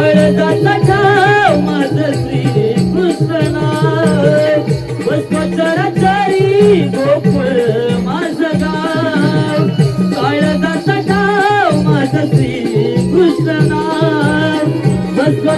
काळजाचा ठाव माझं श्री कृष्ण नाव बसतो चराचरी गोकुळ माझं गाव काळजाचा ठाव माझं श्री कृष्ण नाव बसतो